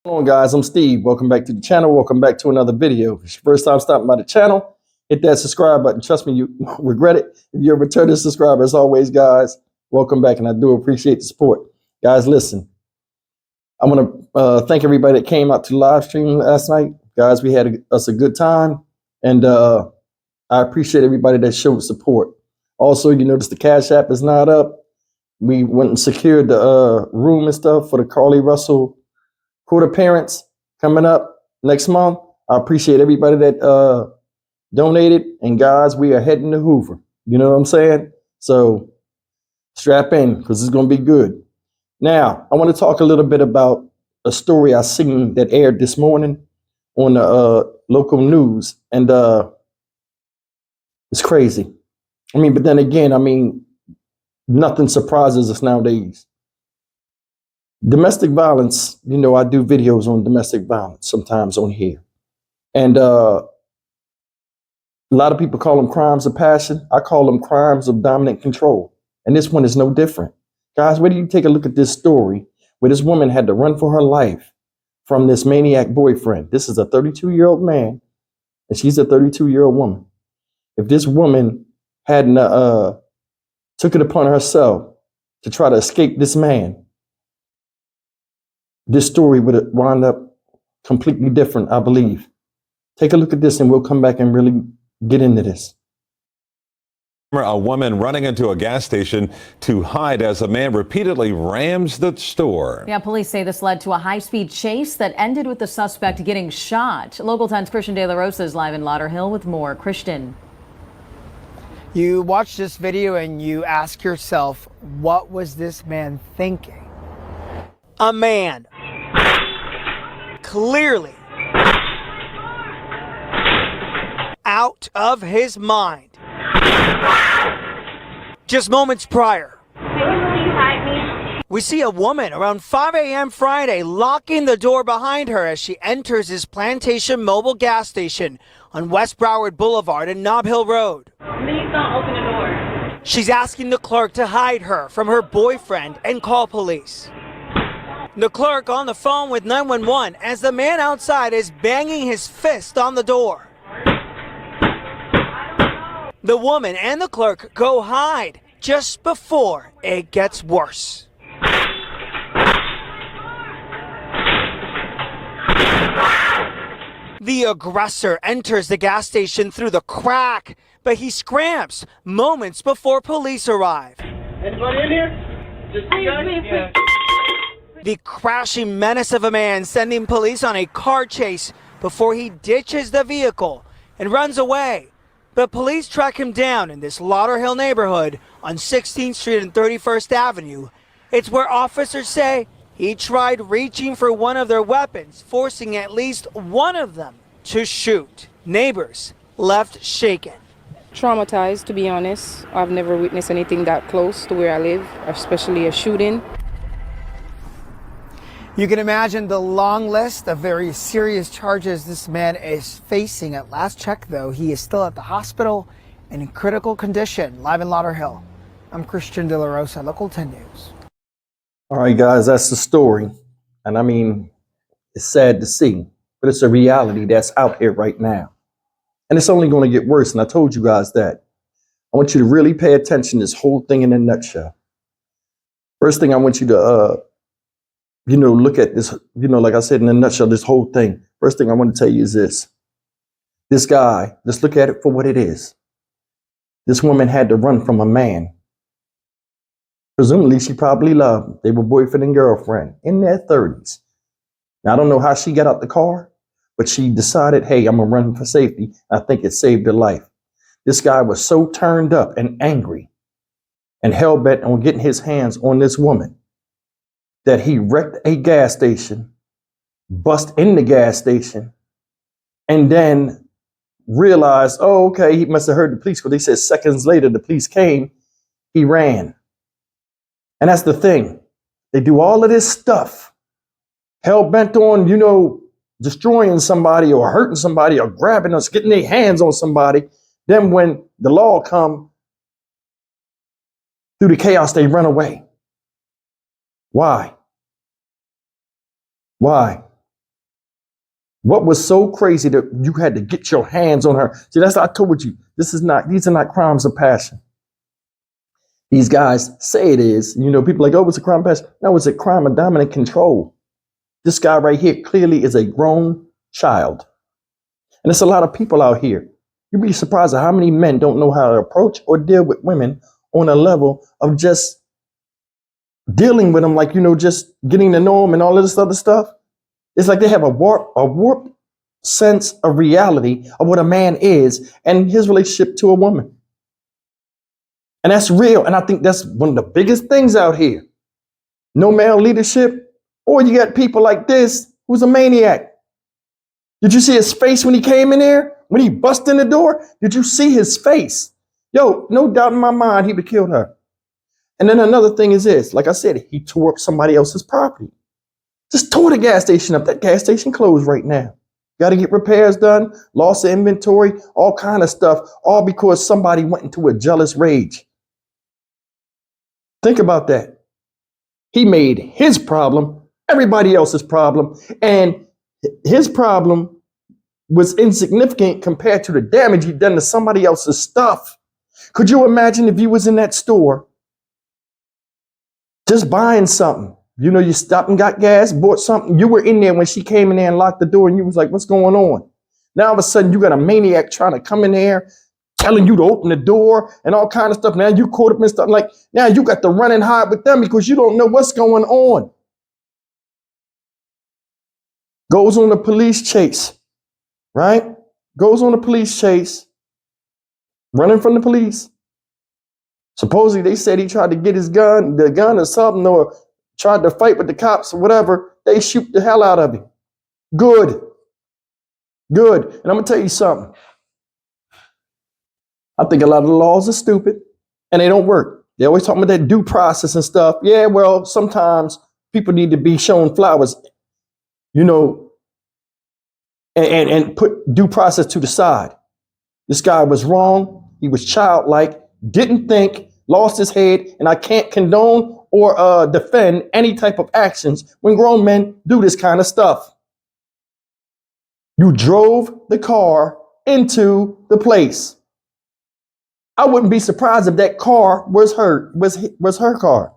Hello guys, I'm Steve. Welcome back to the channel. Welcome back to another video. If it's your first time stopping by the channel, hit that subscribe button. Trust me, you won't regret it. If you're a returning subscriber, as always, guys, welcome back, and I do appreciate the support. Guys, listen, I want to thank everybody that came out to the live stream last night. Guys, we had us a good time, and I appreciate everybody that showed support. Also, you notice the Cash App is not up. We went and secured the room and stuff for the Carly Russell court appearance coming up next month. I appreciate everybody that donated. And guys, we are heading to Hoover. You know what I'm saying? So strap in because it's going to be good. Now, I want to talk a little bit about a story I seen that aired this morning on the local news. And it's crazy. But then again, nothing surprises us nowadays. Domestic violence, I do videos on domestic violence sometimes on here. And a lot of people call them crimes of passion. I call them crimes of dominant control. And this one is no different. Guys, where do you take a look at this story where this woman had to run for her life from this maniac boyfriend? This is a 32-year-old man, and she's a 32-year-old woman. If this woman hadn't took it upon herself to try to escape this man, this story would wind up completely different, I believe. Take a look at this and we'll come back and really get into this. A woman running into a gas station to hide as a man repeatedly rams the store. Yeah, police say this led to a high-speed chase that ended with the suspect getting shot. Local 10's Christian De La Rosa is live in Lauderhill with more. Christian. You watch this video and you ask yourself, what was this man thinking? A man, clearly out of his mind. Just moments prior, we see a woman around 5 a.m. Friday locking the door behind her as she enters his Plantation Mobile gas station on West Broward Boulevard and Nob Hill Road. Please don't open the door. She's asking the clerk to hide her from her boyfriend and call police. The clerk on the phone with 911 as the man outside is banging his fist on the door. The woman and the clerk go hide just before it gets worse. The aggressor enters the gas station through the crack, but he scrambles moments before police arrive. Anybody in here? Just you guys? Yeah. The crashing menace of a man sending police on a car chase before he ditches the vehicle and runs away. But police track him down in this Lauderhill neighborhood on 16th Street and 31st Avenue. It's where officers say he tried reaching for one of their weapons, forcing at least one of them to shoot. Neighbors left shaken. Traumatized, to be honest. I've never witnessed anything that close to where I live, especially a shooting. You can imagine the long list of very serious charges this man is facing. At last check, though, he is still at the hospital and in critical condition. Live in Lauderhill, I'm Christian De La Rosa, Local 10 News. All right, guys, that's the story. And it's sad to see, but it's a reality that's out here right now. And it's only going to get worse. And I told you guys that. I want you to really pay attention to this whole thing in a nutshell. First thing I want you to look at this, like I said, in a nutshell, this whole thing. First thing I want to tell you is this. This guy, just look at it for what it is. This woman had to run from a man. Presumably, she probably loved him. They were boyfriend and girlfriend in their 30s. Now, I don't know how she got out the car, but she decided, hey, I'm going to run for safety. I think it saved her life. This guy was so turned up and angry and hell-bent on getting his hands on this woman that he wrecked a gas station, bust in the gas station, and then realized, oh, okay, he must have heard the police, because they said seconds later the police came, he ran. And that's the thing. They do all of this stuff, hell-bent on, destroying somebody or hurting somebody or grabbing us, getting their hands on somebody. Then when the law come, through the chaos, they run away. Why? Why? What was so crazy that you had to get your hands on her? See, that's what I told you. These are not crimes of passion. These guys say it is. You know, people are like, oh, it's a crime of passion. No, it's a crime of dominant control. This guy right here clearly is a grown child. And there's a lot of people out here. You'd be surprised at how many men don't know how to approach or deal with women on a level of just dealing with them, like, you know, just getting to know them and all of this other stuff. It's like they have a warped sense of reality of what a man is and his relationship to a woman. And that's real. And I think that's one of the biggest things out here. No male leadership, or you got people like this who's a maniac. Did you see his face when he came in there? When he bust in the door? Did you see his face? Yo, no doubt in my mind, he would have killed her. And then another thing is this, like I said, he tore up somebody else's property. Just tore the gas station up. That gas station closed right now. Got to get repairs done, loss of inventory, all kind of stuff, all because somebody went into a jealous rage. Think about that. He made his problem everybody else's problem, and his problem was insignificant compared to the damage he'd done to somebody else's stuff. Could you imagine if you was in that store just buying something? You know, you stopped and got gas, bought something. You were in there when she came in there and locked the door, and you was like, what's going on? Now all of a sudden you got a maniac trying to come in there, telling you to open the door and all kind of stuff. Now you caught up in stuff. Like, now you got to run and hide with them because you don't know what's going on. Goes on a police chase, right? Goes on a police chase, running from the police. Supposedly they said he tried to get the gun or something, or tried to fight with the cops or whatever. They shoot the hell out of him. Good. And I'm going to tell you something. I think a lot of the laws are stupid and they don't work. They always talk about that due process and stuff. Yeah, well, sometimes people need to be shown flowers, you know, and put due process to the side. This guy was wrong. He was childlike, didn't think, lost his head, and I can't condone or defend any type of actions when grown men do this kind of stuff. You drove the car into the place. I wouldn't be surprised if that car was her car.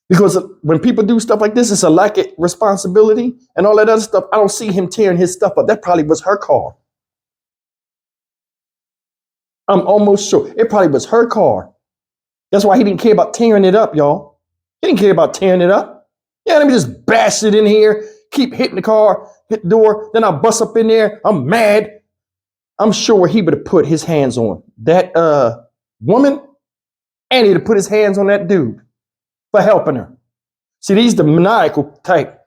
Because when people do stuff like this, it's a lack of responsibility and all that other stuff. I don't see him tearing his stuff up. That probably was her car. I'm almost sure it probably was her car. That's why he didn't care about tearing it up, y'all. He didn't care about tearing it up. Yeah, let me just bash it in here, keep hitting the car, hit the door, then I'll bust up in there. I'm mad. I'm sure he would have put his hands on that woman, and he'd have put his hands on that dude for helping her. See, these the maniacal type.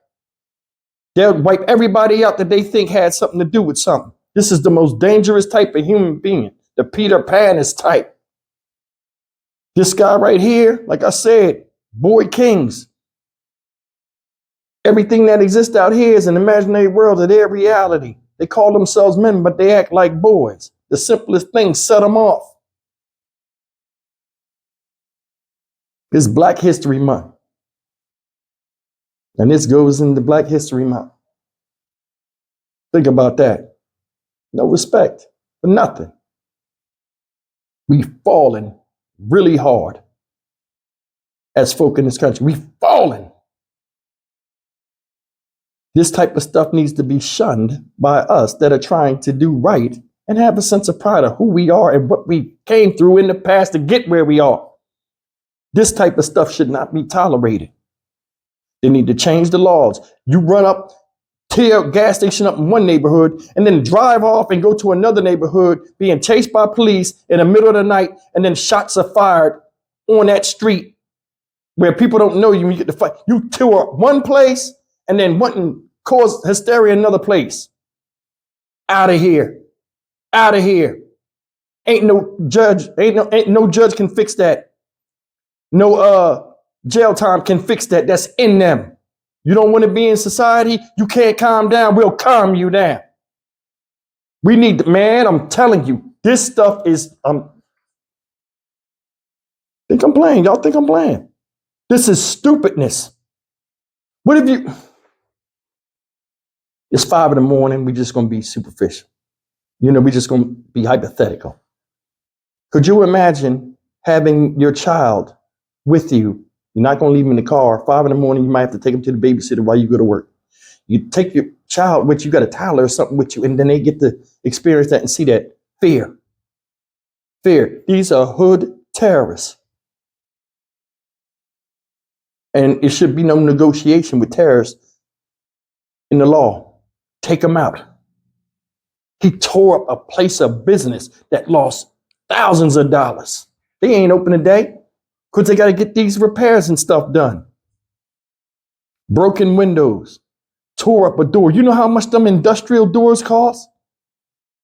They'll wipe everybody out that they think had something to do with something. This is the most dangerous type of human being, the Peter Pan-ist type. This guy right here, like I said, boy kings. Everything that exists out here is an imaginary world of their reality. They call themselves men, but they act like boys. The simplest things set them off. It's Black History Month. And this goes into Black History Month. Think about that. No respect for nothing. We've fallen really hard as folk in this country. We've fallen. This type of stuff needs to be shunned by us that are trying to do right and have a sense of pride of who we are and what we came through in the past to get where we are. This type of stuff should not be tolerated. They need to change the laws. You run up, tear a gas station up in one neighborhood, and then drive off and go to another neighborhood being chased by police in the middle of the night, and then shots are fired on that street where people don't know you when you get to fight. You tour one place and then went and caused hysteria in another place. Out of here. Out of here. Ain't no judge can fix that. No jail time can fix that. That's in them. You don't want to be in society, you can't calm down, we'll calm you down. We need, man, I'm telling you, this stuff is, think I'm playing. Y'all think I'm playing. This is stupidness. What if It's 5 in the morning. We're just going to be superficial. We're just going to be hypothetical. Could you imagine having your child with you? You're not going to leave him in the car. 5 in the morning, you might have to take him to the babysitter while you go to work. You take your child with you, got a toddler or something with you, and then they get to experience that and see that fear. Fear. These are hood terrorists. And it should be no negotiation with terrorists in the law. Take them out. He tore up a place of business that lost thousands of dollars. They ain't open today because they got to get these repairs and stuff done. Broken windows, tore up a door. You know how much them industrial doors cost?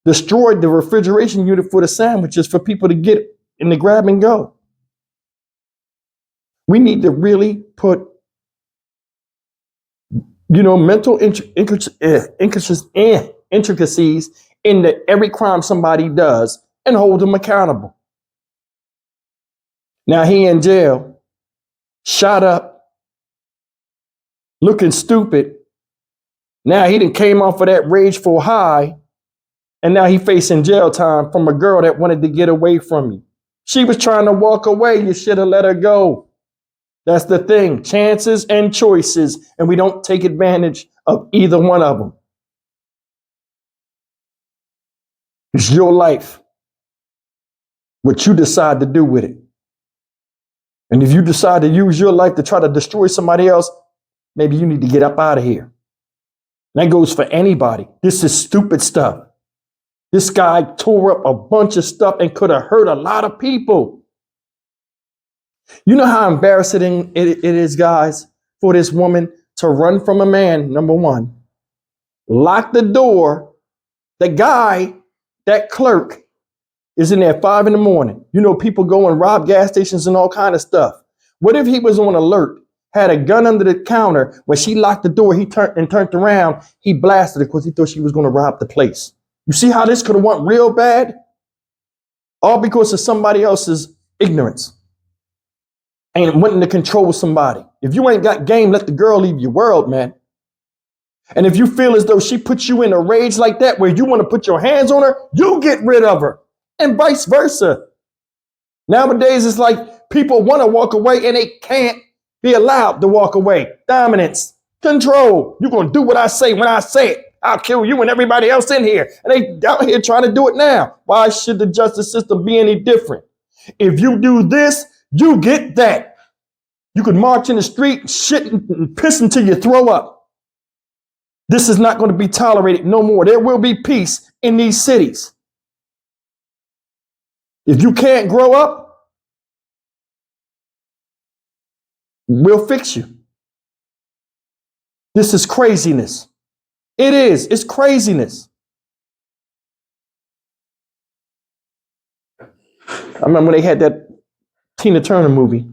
Destroyed the refrigeration unit for the sandwiches for people to get in the grab and go. We need to really put, mental intricacies into every crime somebody does and hold them accountable. Now he in jail, shot up, looking stupid. Now he done came off of that rageful high, and now he facing jail time from a girl that wanted to get away from you. She was trying to walk away. You should have let her go. That's the thing. Chances and choices, and we don't take advantage of either one of them. It's your life. What you decide to do with it. And if you decide to use your life to try to destroy somebody else, maybe you need to get up out of here. And that goes for anybody. This is stupid stuff. This guy tore up a bunch of stuff and could have hurt a lot of people. You know how embarrassing it is, guys, for this woman to run from a man, number one, lock the door. The guy, that clerk, is in there 5 in the morning. People go and rob gas stations and all kind of stuff. What if he was on alert, had a gun under the counter? When she locked the door, he turned around, he blasted her because he thought she was going to rob the place. You see how this could have went real bad? All because of somebody else's ignorance and wanting to control somebody. If you ain't got game, let the girl leave your world, man. And if you feel as though she puts you in a rage like that where you want to put your hands on her, you get rid of her, and vice versa. Nowadays, it's like people want to walk away and they can't be allowed to walk away. Dominance, control. You're going to do what I say when I say it. I'll kill you and everybody else in here. And they out here trying to do it now. Why should the justice system be any different? If you do this, you get that. You could march in the street, shit and piss until you throw up. This is not going to be tolerated no more. There will be peace in these cities. If you can't grow up, we'll fix you. This is craziness. It is. It's craziness. I remember when they had that Tina Turner movie.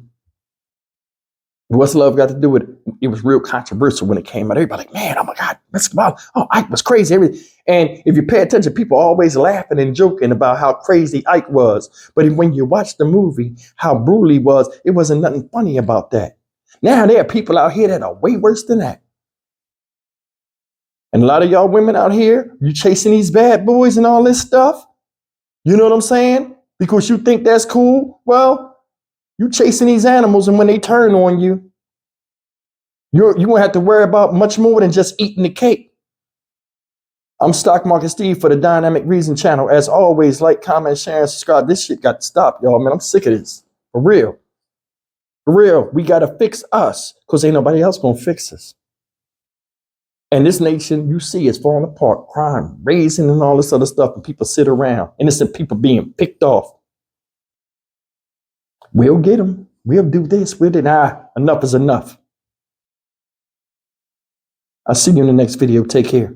What's Love Got to Do with it? It was real controversial when it came out. Everybody like, man, oh my God, Ike was crazy. And if you pay attention, people are always laughing and joking about how crazy Ike was. But when you watch the movie, how brutal he was, it wasn't nothing funny about that. Now there are people out here that are way worse than that. And a lot of y'all women out here, you chasing these bad boys and all this stuff. You know what I'm saying? Because you think that's cool. Well, you chasing these animals, and when they turn on you, you won't have to worry about much more than just eating the cake. I'm Stock Market Steve for the Dynamic Reason channel. As always, like, comment, share, and subscribe. This shit got to stop, y'all, man. I'm sick of this. For real. For real. We got to fix us because ain't nobody else going to fix us. And this nation, you see, is falling apart. Crime, raising, and all this other stuff. And people sit around. Innocent people being picked off. We'll get them. We'll do this. We'll deny. Enough is enough. I'll see you in the next video. Take care.